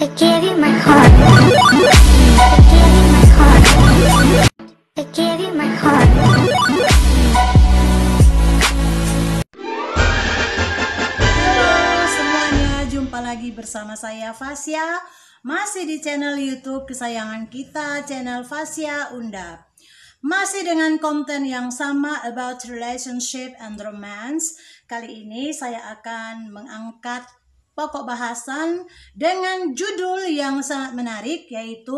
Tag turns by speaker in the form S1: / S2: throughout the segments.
S1: I gave you my heart. I gave you my heart. I gave you my heart.
S2: Halo semuanya, jumpa lagi bersama saya Fasya. Masih di channel YouTube kesayangan kita, channel Fasya Undap. Masih dengan konten yang sama about relationship and romance. Kali ini saya akan mengangkat pokok bahasan dengan judul yang sangat menarik, yaitu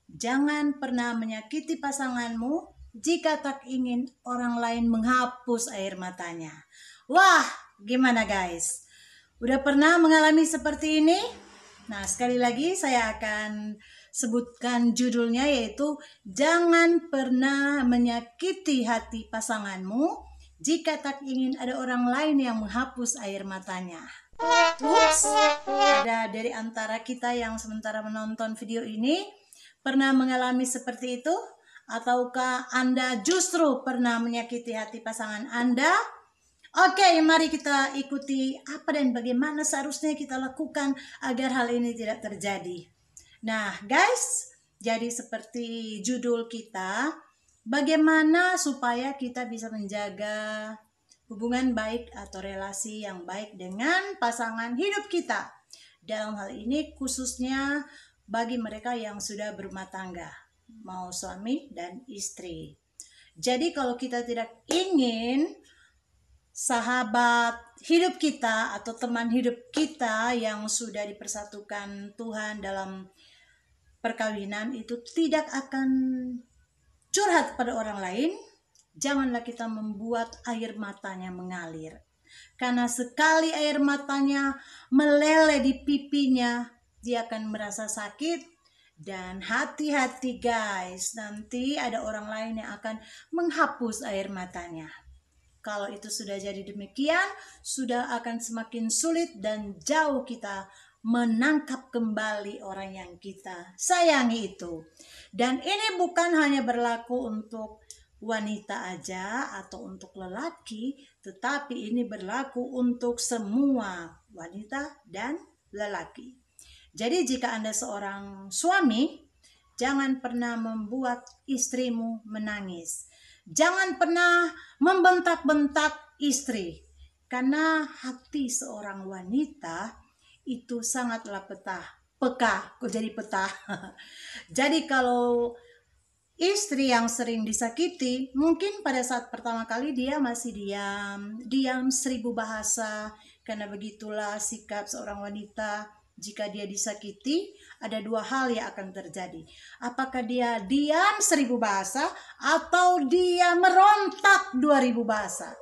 S2: jangan pernah menyakiti pasanganmu jika tak ingin orang lain menghapus air matanya. Wah, gimana guys? Udah pernah mengalami seperti ini? Nah, sekali lagi saya akan sebutkan judulnya, yaitu jangan pernah menyakiti hati pasanganmu jika tak ingin ada orang lain yang menghapus air matanya. Ups, ada dari antara kita yang sementara menonton video ini pernah mengalami seperti itu? Ataukah Anda justru pernah menyakiti hati pasangan Anda? Oke, mari kita ikuti apa dan bagaimana seharusnya kita lakukan agar hal ini tidak terjadi. Nah guys, jadi seperti judul kita, bagaimana supaya kita bisa menjaga hubungan baik atau relasi yang baik dengan pasangan hidup kita. Dalam hal ini khususnya bagi mereka yang sudah berumah tangga, mau suami dan istri. Jadi kalau kita tidak ingin sahabat hidup kita atau teman hidup kita yang sudah dipersatukan Tuhan dalam perkawinan itu tidak akan curhat pada orang lain, janganlah kita membuat air matanya mengalir. Karena sekali air matanya meleleh di pipinya, dia akan merasa sakit. Dan hati-hati guys, nanti ada orang lain yang akan menghapus air matanya. Kalau itu sudah jadi demikian, sudah akan semakin sulit dan jauh kita menangkap kembali orang yang kita sayangi itu. Dan ini bukan hanya berlaku untuk wanita aja atau untuk lelaki, tetapi ini berlaku untuk semua wanita dan lelaki. Jadi jika Anda seorang suami, jangan pernah membuat istrimu menangis. Jangan pernah membentak-bentak istri, karena hati seorang wanita itu sangatlah peka. Jadi kalau istri yang sering disakiti, mungkin pada saat pertama kali dia masih diam 1000 bahasa, karena begitulah sikap seorang wanita. Jika dia disakiti, ada dua hal yang akan terjadi. Apakah dia diam 1000 bahasa atau dia merontak 2000 bahasa.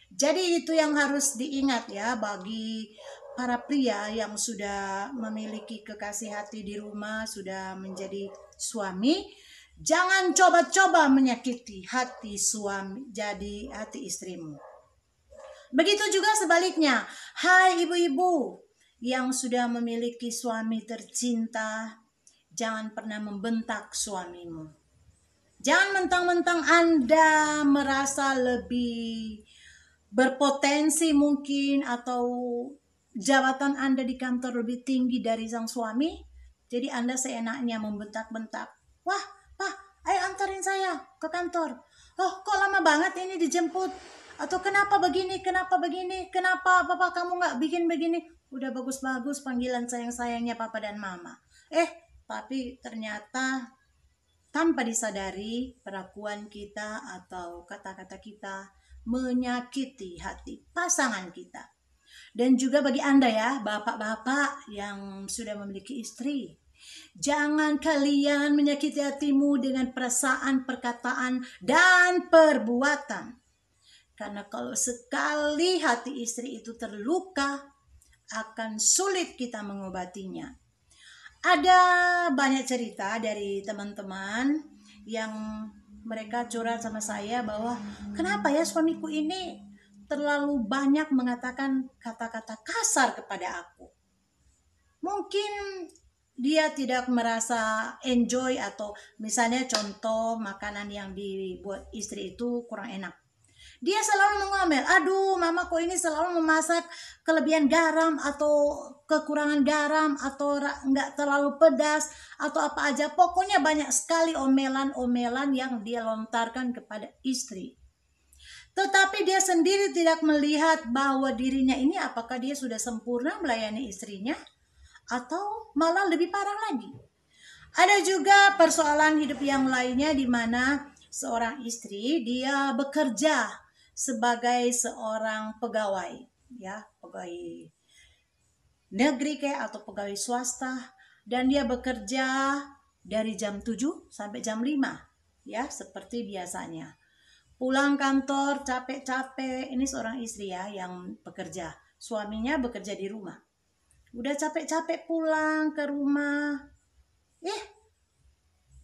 S2: Jadi itu yang harus diingat ya bagi para pria yang sudah memiliki kekasih hati di rumah, sudah menjadi suami. Jangan coba-coba menyakiti hati suami, jadi hati istrimu. Begitu juga sebaliknya. Hai ibu-ibu yang sudah memiliki suami tercinta, jangan pernah membentak suamimu. Jangan mentang-mentang Anda merasa lebih berpotensi mungkin, atau jabatan Anda di kantor lebih tinggi dari sang suami, jadi Anda seenaknya membentak-bentak. Wah, Pak, ayo antarin saya ke kantor. Oh, kok lama banget ini dijemput? Atau kenapa begini, kenapa Bapak kamu nggak bikin begini? Udah bagus-bagus panggilan sayang-sayangnya Papa dan Mama. Tapi ternyata tanpa disadari perlakuan kita atau kata-kata kita menyakiti hati pasangan kita. Dan juga bagi Anda ya, bapak-bapak yang sudah memiliki istri, jangan kalian menyakiti hatimu dengan perasaan, perkataan, dan perbuatan. Karena kalau sekali hati istri itu terluka, akan sulit kita mengobatinya. Ada banyak cerita dari teman-teman yang mereka curhat sama saya bahwa kenapa ya suamiku ini terlalu banyak mengatakan kata-kata kasar kepada aku. Mungkin dia tidak merasa enjoy, atau misalnya contoh makanan yang dibuat istri itu kurang enak. Dia selalu mengomel, aduh mama kok ini selalu memasak kelebihan garam atau kekurangan garam atau nggak terlalu pedas atau apa aja. Pokoknya banyak sekali omelan-omelan yang dia lontarkan kepada istri. Tetapi dia sendiri tidak melihat bahwa dirinya ini apakah dia sudah sempurna melayani istrinya atau malah lebih parah lagi. Ada juga persoalan hidup yang lainnya di mana seorang istri dia bekerja sebagai seorang pegawai, ya, pegawai negeri kayak atau pegawai swasta, dan dia bekerja dari jam 7 sampai jam 5, ya, seperti biasanya. Pulang kantor capek-capek, ini seorang istri ya yang bekerja. Suaminya bekerja di rumah. Udah capek-capek pulang ke rumah,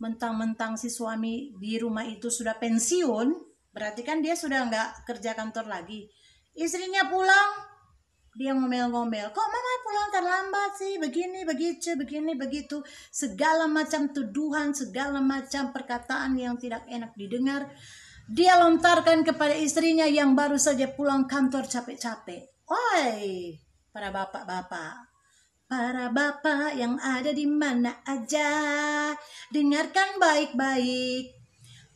S2: mentang-mentang si suami di rumah itu sudah pensiun, berarti kan dia sudah nggak kerja kantor lagi. Istrinya pulang, dia ngomel-ngomel, kok mama pulang terlambat sih, begini, begitu. Segala macam tuduhan, segala macam perkataan yang tidak enak didengar, dia lontarkan kepada istrinya yang baru saja pulang kantor capek-capek. Oi, para bapak-bapak. Para bapak yang ada di mana aja, dengarkan baik-baik.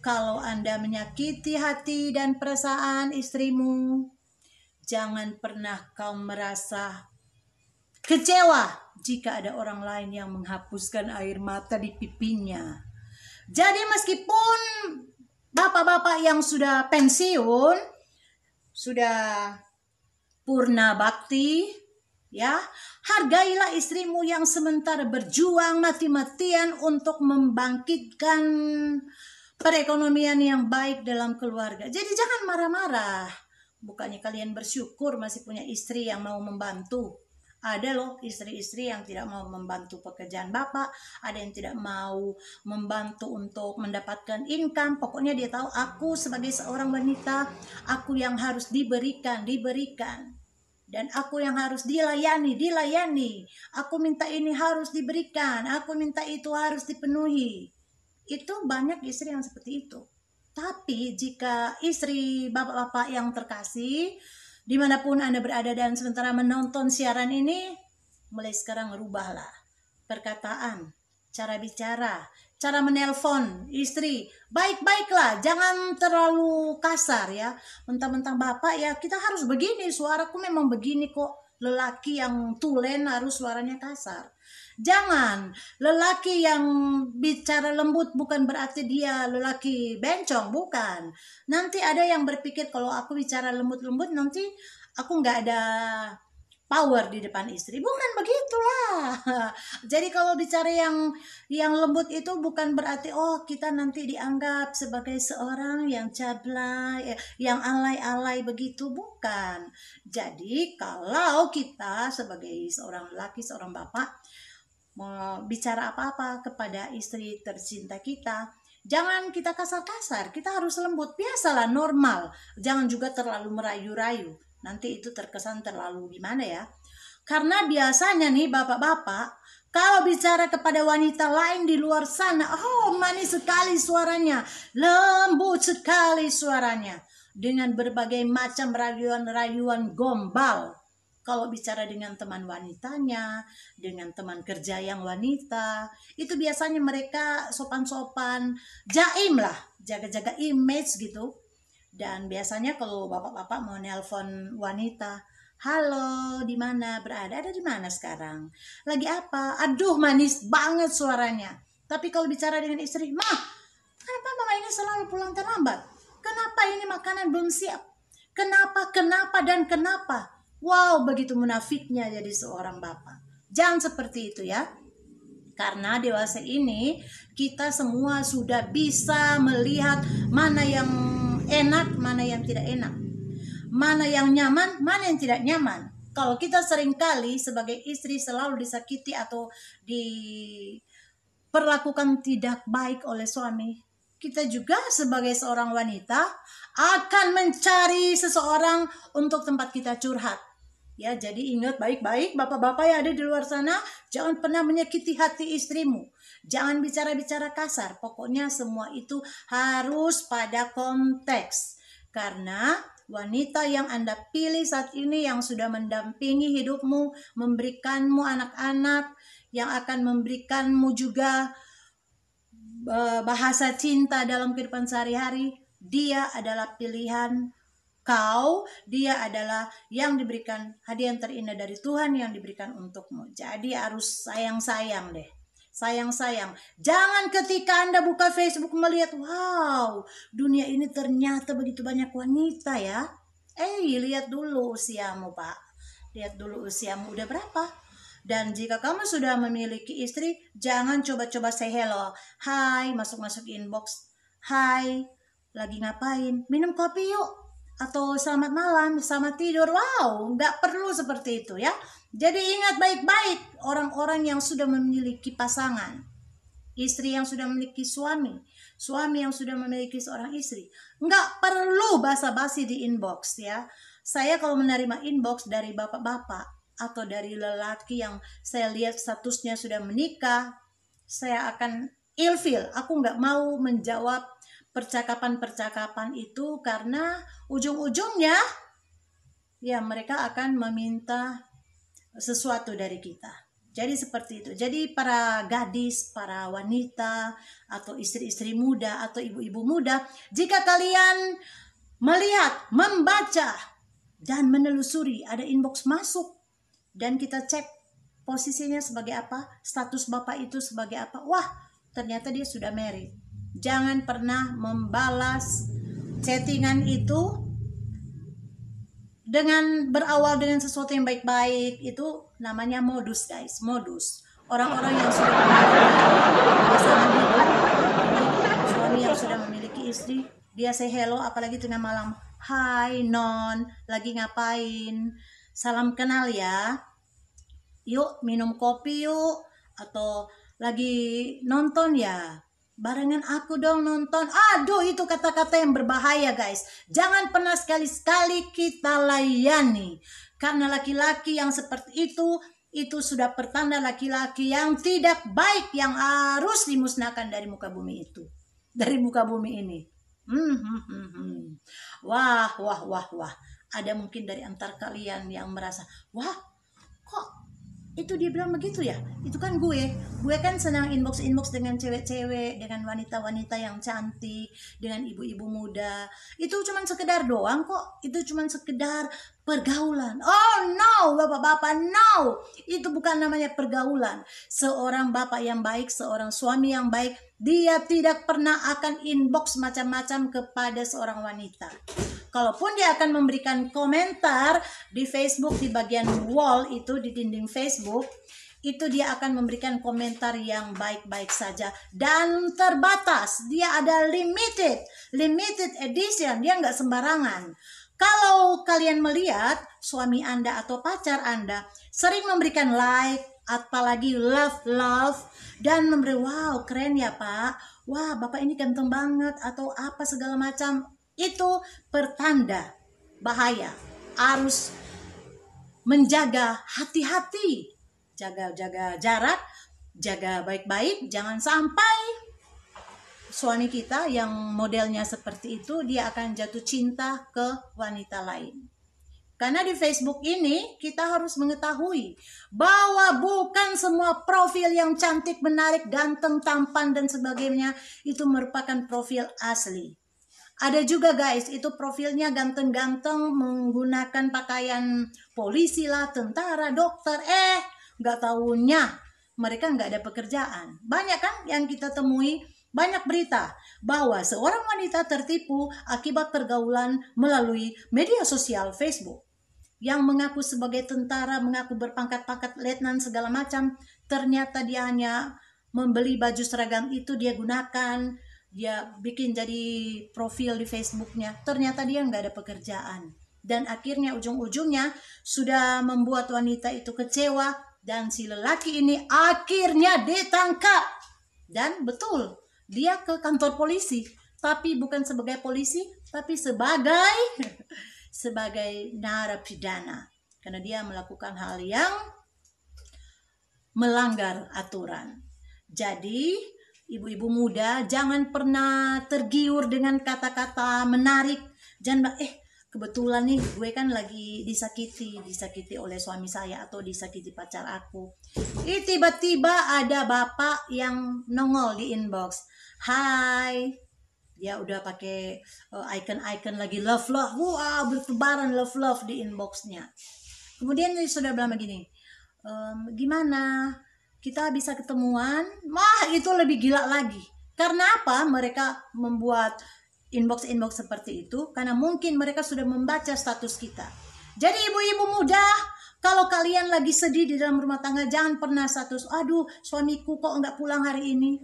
S2: Kalau Anda menyakiti hati dan perasaan istrimu, jangan pernah kau merasa kecewa jika ada orang lain yang menghapuskan air mata di pipinya. Jadi meskipun bapak-bapak yang sudah pensiun, sudah purna bakti, ya, hargailah istrimu yang sementara berjuang mati-matian untuk membangkitkan perekonomian yang baik dalam keluarga. Jadi jangan marah-marah. Bukannya kalian bersyukur masih punya istri yang mau membantu. Ada loh istri-istri yang tidak mau membantu pekerjaan bapak, ada yang tidak mau membantu untuk mendapatkan income. Pokoknya dia tahu, aku sebagai seorang wanita, aku yang harus diberikan. Dan aku yang harus dilayani. Aku minta ini harus diberikan, aku minta itu harus dipenuhi. Itu banyak istri yang seperti itu. Tapi jika istri bapak-bapak yang terkasih, dimanapun Anda berada dan sementara menonton siaran ini, mulai sekarang rubahlah perkataan, cara bicara, cara menelpon istri. Baik-baiklah, jangan terlalu kasar ya. Mentang-mentang bapak ya kita harus begini, suaraku memang begini kok. Lelaki yang tulen harus suaranya kasar. Jangan, lelaki yang bicara lembut bukan berarti dia lelaki bencong, bukan. Nanti ada yang berpikir kalau aku bicara lembut-lembut nanti aku nggak ada power di depan istri. Bukan begitulah. Jadi kalau bicara yang lembut itu bukan berarti oh kita nanti dianggap sebagai seorang yang cablay, yang alay-alay begitu, bukan. Jadi kalau kita sebagai seorang lelaki, seorang bapak mau bicara apa-apa kepada istri tercinta kita, jangan kita kasar-kasar, kita harus lembut, biasalah, normal. Jangan juga terlalu merayu-rayu, nanti itu terkesan terlalu gimana ya. Karena biasanya nih bapak-bapak, kalau bicara kepada wanita lain di luar sana, oh manis sekali suaranya, lembut sekali suaranya, dengan berbagai macam rayuan-rayuan gombal. Kalau bicara dengan teman wanitanya, dengan teman kerja yang wanita, itu biasanya mereka sopan-sopan, jaim lah, jaga-jaga image gitu. Dan biasanya kalau bapak-bapak mau nelpon wanita, halo, di mana berada? Ada di mana sekarang? Lagi apa? Aduh, manis banget suaranya. Tapi kalau bicara dengan istri, mah, kenapa mama ini selalu pulang terlambat? Kenapa ini makanan belum siap? Kenapa, dan kenapa? Wow, begitu munafiknya jadi seorang bapak. Jangan seperti itu ya. Karena dewasa ini kita semua sudah bisa melihat mana yang enak, mana yang tidak enak. Mana yang nyaman, mana yang tidak nyaman. Kalau kita seringkali sebagai istri selalu disakiti atau diperlakukan tidak baik oleh suami, kita juga sebagai seorang wanita akan mencari seseorang untuk tempat kita curhat. Ya, jadi ingat baik-baik bapak-bapak yang ada di luar sana, jangan pernah menyakiti hati istrimu. Jangan bicara-bicara kasar. Pokoknya semua itu harus pada konteks. Karena wanita yang Anda pilih saat ini yang sudah mendampingi hidupmu, memberikanmu anak-anak, yang akan memberikanmu juga bahasa cinta dalam kehidupan sehari-hari, dia adalah pilihan kau, dia adalah yang diberikan hadiah yang terindah dari Tuhan yang diberikan untukmu. Jadi harus sayang-sayang deh. Sayang-sayang. Jangan ketika Anda buka Facebook melihat, wow, dunia ini ternyata begitu banyak wanita ya. Lihat dulu usiamu, Pak. Lihat dulu usiamu udah berapa. Dan jika kamu sudah memiliki istri, jangan coba-coba say hello. Hai, masuk-masuk inbox. Hai, lagi ngapain? Minum kopi yuk. Atau selamat malam, selamat tidur. Wow, nggak perlu seperti itu ya. Jadi ingat baik-baik orang-orang yang sudah memiliki pasangan, istri yang sudah memiliki suami, suami yang sudah memiliki seorang istri. Nggak perlu basa-basi di inbox ya. Saya kalau menerima inbox dari bapak-bapak atau dari lelaki yang saya lihat statusnya sudah menikah, saya akan ilfil. Aku nggak mau menjawab percakapan-percakapan itu karena ujung-ujungnya ya mereka akan meminta sesuatu dari kita. Jadi seperti itu. Jadi para gadis, para wanita atau istri-istri muda atau ibu-ibu muda, jika kalian melihat, membaca dan menelusuri ada inbox masuk dan kita cek posisinya sebagai apa, status bapak itu sebagai apa, wah ternyata dia sudah married. Jangan pernah membalas chattingan itu dengan berawal dengan sesuatu yang baik-baik. Itu namanya modus, guys, modus. Orang-orang yang sudah memiliki pasangan hidup, suami yang sudah memiliki istri, dia say hello apalagi tengah malam. Hai non, lagi ngapain? Salam kenal ya. Yuk minum kopi yuk. Atau lagi nonton ya, barengan aku dong nonton. Aduh, itu kata-kata yang berbahaya, guys. Jangan pernah sekali-sekali kita layani. Karena laki-laki yang seperti itu sudah pertanda laki-laki yang tidak baik, yang harus dimusnahkan dari muka bumi itu. Dari muka bumi ini. Wah. Ada mungkin dari antar kalian yang merasa, wah, kok itu dia bilang begitu ya? Itu kan gue kan senang inbox dengan cewek-cewek, dengan wanita-wanita yang cantik, dengan ibu-ibu muda. Itu cuman sekedar doang kok. Itu cuman sekedar pergaulan. Oh no, bapak-bapak, no. Itu bukan namanya pergaulan. Seorang bapak yang baik, seorang suami yang baik, dia tidak pernah akan inbox macam-macam kepada seorang wanita. Kalaupun dia akan memberikan komentar di Facebook, di bagian wall itu, di dinding Facebook, itu dia akan memberikan komentar yang baik-baik saja dan terbatas. Dia ada limited edition, dia nggak sembarangan. Kalau kalian melihat suami Anda atau pacar Anda sering memberikan like, apalagi love, dan memberi, wow keren ya pak, wah bapak ini ganteng banget, atau apa segala macam, itu pertanda bahaya. Harus menjaga hati-hati, jaga jarak, jaga baik-baik. Jangan sampai suami kita yang modelnya seperti itu, dia akan jatuh cinta ke wanita lain. Karena di Facebook ini kita harus mengetahui bahwa bukan semua profil yang cantik, menarik, ganteng, tampan dan sebagainya itu merupakan profil asli. Ada juga guys, itu profilnya ganteng-ganteng, menggunakan pakaian polisi lah, tentara, dokter, nggak tahunya mereka nggak ada pekerjaan. Banyak kan yang kita temui, banyak berita bahwa seorang wanita tertipu akibat pergaulan melalui media sosial Facebook. Yang mengaku sebagai tentara, mengaku berpangkat-pangkat letnan segala macam, ternyata dia hanya membeli baju seragam itu, dia gunakan, dia bikin jadi profil di Facebooknya, ternyata dia nggak ada pekerjaan. Dan akhirnya ujung-ujungnya sudah membuat wanita itu kecewa, dan si lelaki ini akhirnya ditangkap. Dan betul, dia ke kantor polisi, tapi bukan sebagai polisi, tapi sebagai narapidana, karena dia melakukan hal yang melanggar aturan. Jadi ibu-ibu muda, jangan pernah tergiur dengan kata-kata menarik, Jangan bilang, kebetulan nih gue kan lagi disakiti oleh suami saya atau disakiti pacar aku. Tiba-tiba ada bapak yang nongol di inbox. Hai, dia udah pakai icon-icon lagi love, wah bertebaran love di inboxnya. Kemudian dia sudah bilang begini, gimana kita bisa ketemuan? Wah, itu lebih gila lagi. Karena apa mereka membuat inbox seperti itu? Karena mungkin mereka sudah membaca status kita. Jadi ibu-ibu muda, kalau kalian lagi sedih di dalam rumah tangga, jangan pernah status, aduh suamiku kok nggak pulang hari ini,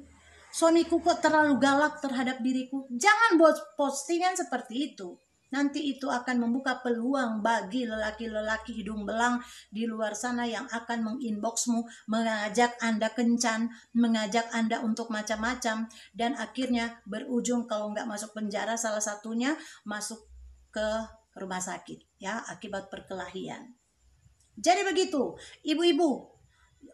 S2: suamiku kok terlalu galak terhadap diriku. Jangan buat postingan seperti itu. Nanti itu akan membuka peluang bagi lelaki-lelaki hidung belang di luar sana yang akan menginboxmu, mengajak Anda kencan, mengajak Anda untuk macam-macam, dan akhirnya berujung kalau nggak masuk penjara, salah satunya masuk ke rumah sakit, ya, akibat perkelahian. Jadi begitu, ibu-ibu,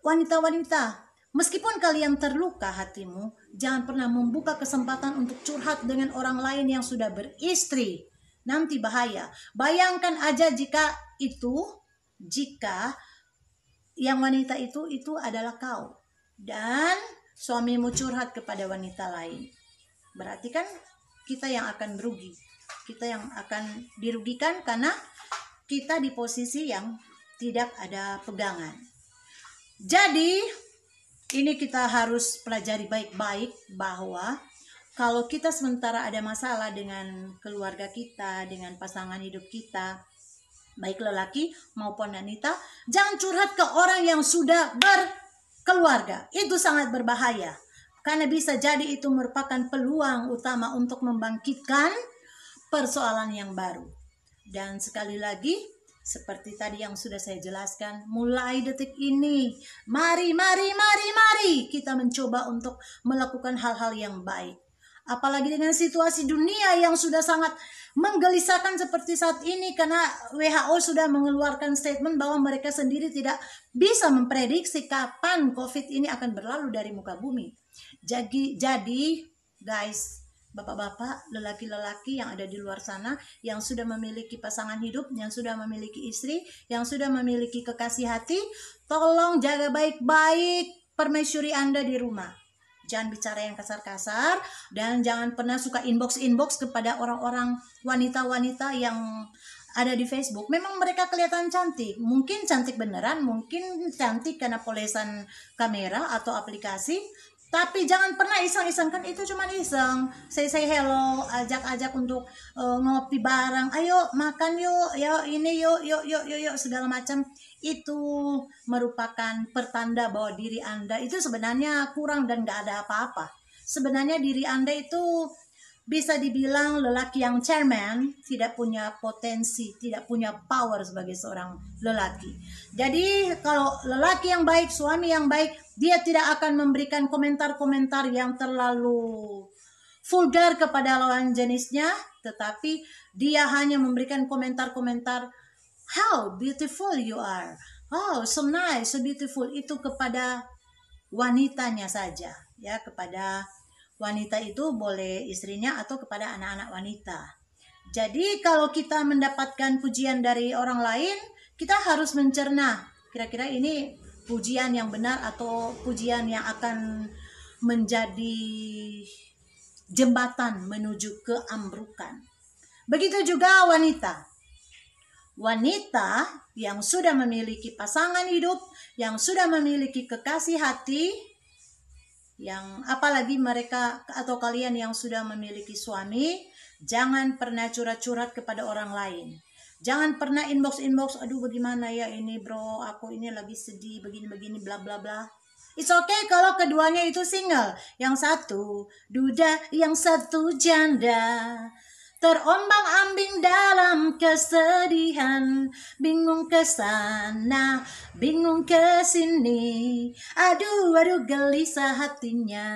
S2: wanita-wanita, meskipun kalian terluka hatimu, jangan pernah membuka kesempatan untuk curhat dengan orang lain yang sudah beristri. Nanti bahaya. Bayangkan aja jika yang wanita itu adalah kau dan suamimu curhat kepada wanita lain. Berarti kan kita yang akan merugi. Kita yang akan dirugikan karena kita di posisi yang tidak ada pegangan. Jadi ini kita harus pelajari baik-baik bahwa kalau kita sementara ada masalah dengan keluarga kita, dengan pasangan hidup kita, baik lelaki maupun wanita, jangan curhat ke orang yang sudah berkeluarga. Itu sangat berbahaya. Karena bisa jadi itu merupakan peluang utama untuk membangkitkan persoalan yang baru. Dan sekali lagi, seperti tadi yang sudah saya jelaskan, mulai detik ini, mari kita mencoba untuk melakukan hal-hal yang baik. Apalagi dengan situasi dunia yang sudah sangat menggelisahkan seperti saat ini, karena WHO sudah mengeluarkan statement bahwa mereka sendiri tidak bisa memprediksi kapan COVID ini akan berlalu dari muka bumi. Jadi guys, bapak-bapak, lelaki-lelaki yang ada di luar sana, yang sudah memiliki pasangan hidup, yang sudah memiliki istri, yang sudah memiliki kekasih hati, tolong jaga baik-baik permaisuri Anda di rumah. Jangan bicara yang kasar-kasar, dan jangan pernah suka inbox kepada orang-orang wanita-wanita yang ada di Facebook. Memang mereka kelihatan cantik, mungkin cantik beneran, mungkin cantik karena polesan kamera atau aplikasi, tapi jangan pernah iseng-iseng, kan itu cuma iseng, say hello, ajak untuk ngopi bareng, ayo makan yuk, yuk segala macam. Itu merupakan pertanda bahwa diri Anda itu sebenarnya kurang dan gak ada apa-apa. Sebenarnya diri Anda itu bisa dibilang lelaki yang cerman, tidak punya potensi, tidak punya power sebagai seorang lelaki. Jadi kalau lelaki yang baik, suami yang baik, dia tidak akan memberikan komentar-komentar yang terlalu vulgar kepada lawan jenisnya, tetapi dia hanya memberikan komentar-komentar how beautiful you are, oh so nice, so beautiful, itu kepada wanitanya saja, ya, kepada wanita itu boleh istrinya atau kepada anak-anak wanita. Jadi kalau kita mendapatkan pujian dari orang lain, kita harus mencerna kira-kira ini pujian yang benar atau pujian yang akan menjadi jembatan menuju keambrukan. Begitu juga wanita yang sudah memiliki pasangan hidup, yang sudah memiliki kekasih hati, yang apalagi mereka atau kalian yang sudah memiliki suami, jangan pernah curhat-curhat kepada orang lain. Jangan pernah inbox, aduh bagaimana ya ini bro, aku ini lagi sedih begini bla bla bla. It's okay kalau keduanya itu single, yang satu duda, yang satu janda, terombang-ambing dalam kesedihan, bingung ke sana, bingung ke sini, aduh gelisah hatinya.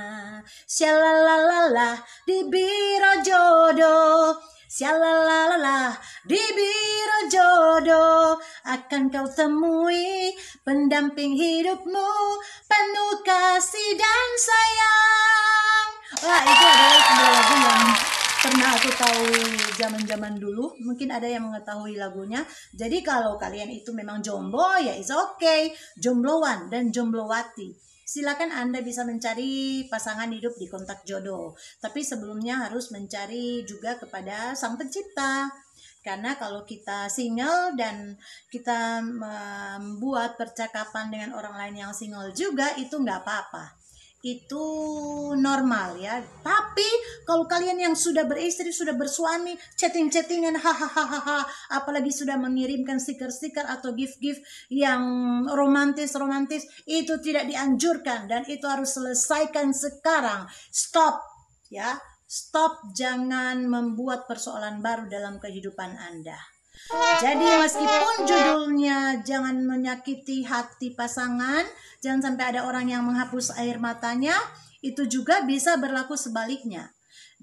S2: Syalalala di biro jodoh, syalalala di biro jodoh, akan kau temui pendamping hidupmu, penuh kasih dan sayang. Wah, itu adalah sebuah lagu yang pernah aku tahu zaman-zaman dulu, mungkin ada yang mengetahui lagunya. Jadi kalau kalian itu memang jomblo, ya it's okay, jombloan dan jomblowati. Silakan Anda bisa mencari pasangan hidup di kontak jodoh. Tapi sebelumnya harus mencari juga kepada Sang Pencipta. Karena kalau kita single dan kita membuat percakapan dengan orang lain yang single juga, itu nggak apa-apa. Itu normal ya. Tapi kalau kalian yang sudah beristri, sudah bersuami, chatting-chattingan hahaha, apalagi sudah mengirimkan stiker-stiker atau gift-gift yang romantis-romantis, itu tidak dianjurkan dan itu harus selesaikan sekarang. Stop ya. Stop, jangan membuat persoalan baru dalam kehidupan Anda. Jadi meskipun judulnya jangan menyakiti hati pasangan, jangan sampai ada orang yang menghapus air matanya, itu juga bisa berlaku sebaliknya.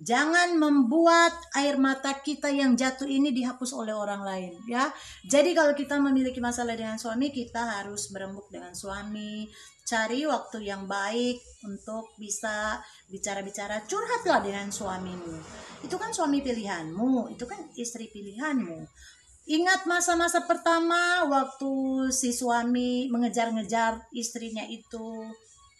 S2: Jangan membuat air mata kita yang jatuh ini dihapus oleh orang lain ya. Jadi kalau kita memiliki masalah dengan suami, kita harus berembuk dengan suami, cari waktu yang baik untuk bisa bicara-bicara, curhatlah dengan suamimu. Itu kan suami pilihanmu, itu kan istri pilihanmu. Ingat masa-masa pertama waktu si suami mengejar-ngejar istrinya itu,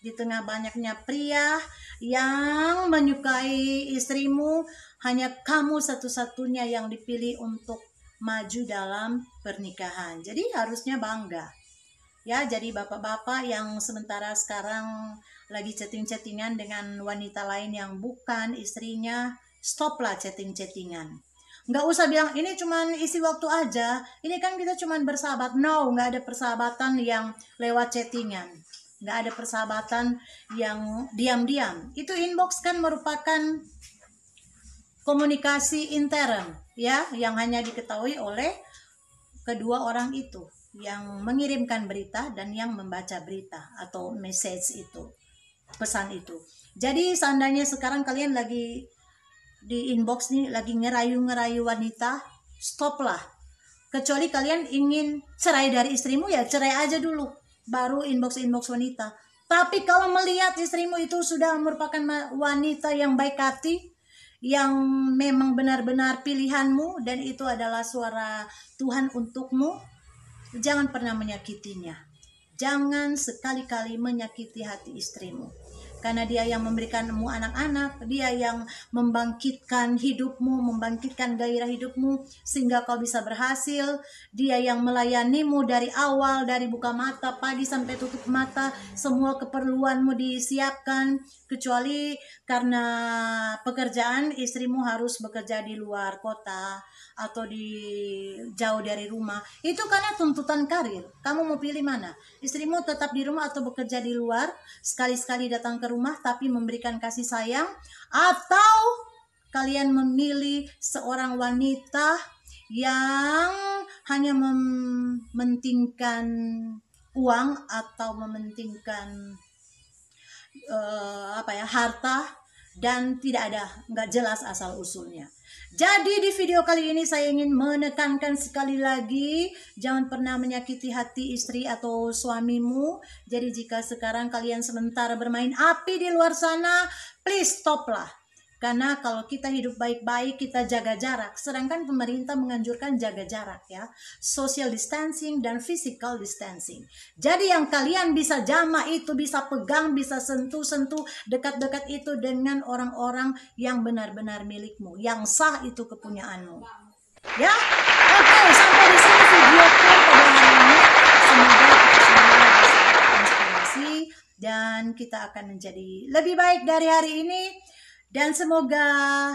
S2: di tengah banyaknya pria yang menyukai istrimu, hanya kamu satu-satunya yang dipilih untuk maju dalam pernikahan. Jadi harusnya bangga. Ya, jadi bapak-bapak yang sementara sekarang lagi chatting-chattingan dengan wanita lain yang bukan istrinya, stoplah chatting-chattingan. Nggak usah bilang ini cuman isi waktu aja, ini kan kita cuman bersahabat. No, nggak ada persahabatan yang lewat chattingan, nggak ada persahabatan yang diam-diam. Itu inbox kan merupakan komunikasi intern ya, yang hanya diketahui oleh kedua orang itu, yang mengirimkan berita dan yang membaca berita atau message itu, pesan itu. Jadi seandainya sekarang kalian lagi di inbox nih, lagi ngerayu-ngerayu wanita, stoplah. Kecuali kalian ingin cerai dari istrimu, ya cerai aja dulu, baru inbox-inbox wanita. Tapi kalau melihat istrimu itu sudah merupakan wanita yang baik hati, yang memang benar-benar pilihanmu, dan itu adalah suara Tuhan untukmu, jangan pernah menyakitinya. Jangan sekali-kali menyakiti hati istrimu. Karena dia yang memberikanmu anak-anak, dia yang membangkitkan hidupmu, membangkitkan gairah hidupmu, sehingga kau bisa berhasil. Dia yang melayanimu dari awal, dari buka mata, pagi sampai tutup mata, semua keperluanmu disiapkan. Kecuali karena pekerjaan, istrimu harus bekerja di luar kota, atau jauh dari rumah. Itu karena tuntutan karir. Kamu mau pilih mana? Istrimu tetap di rumah atau bekerja di luar, sekali-sekali datang ke rumah tapi memberikan kasih sayang, atau kalian memilih seorang wanita yang hanya mementingkan uang atau mementingkan harta dan nggak jelas asal usulnya. Jadi di video kali ini saya ingin menekankan sekali lagi, jangan pernah menyakiti hati istri atau suamimu. Jadi jika sekarang kalian sementara bermain api di luar sana, please stoplah. Karena kalau kita hidup baik-baik, kita jaga jarak. Sedangkan pemerintah menganjurkan jaga jarak ya. Social distancing dan physical distancing. Jadi yang kalian bisa jamah itu, bisa pegang, bisa sentuh-sentuh, dekat-dekat itu dengan orang-orang yang benar-benar milikmu. Yang sah itu kepunyaanmu. Ya, oke, sampai di sini videoku pada hari ini. Semoga kita semua bisa inspirasi dan kita akan menjadi lebih baik dari hari ini. Dan semoga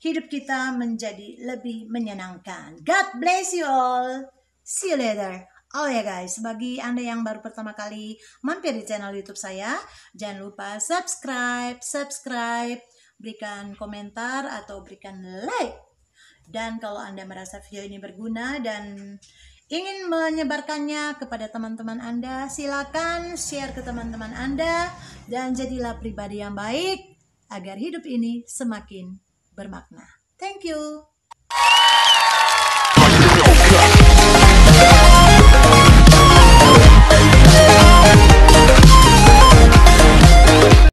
S2: hidup kita menjadi lebih menyenangkan. God bless you all. See you later. Oh ya guys, bagi Anda yang baru pertama kali mampir di channel YouTube saya, jangan lupa subscribe, berikan komentar atau berikan like. Dan kalau Anda merasa video ini berguna dan ingin menyebarkannya kepada teman-teman Anda, silakan share ke teman-teman Anda dan jadilah pribadi yang baik agar hidup ini semakin bermakna. Thank you.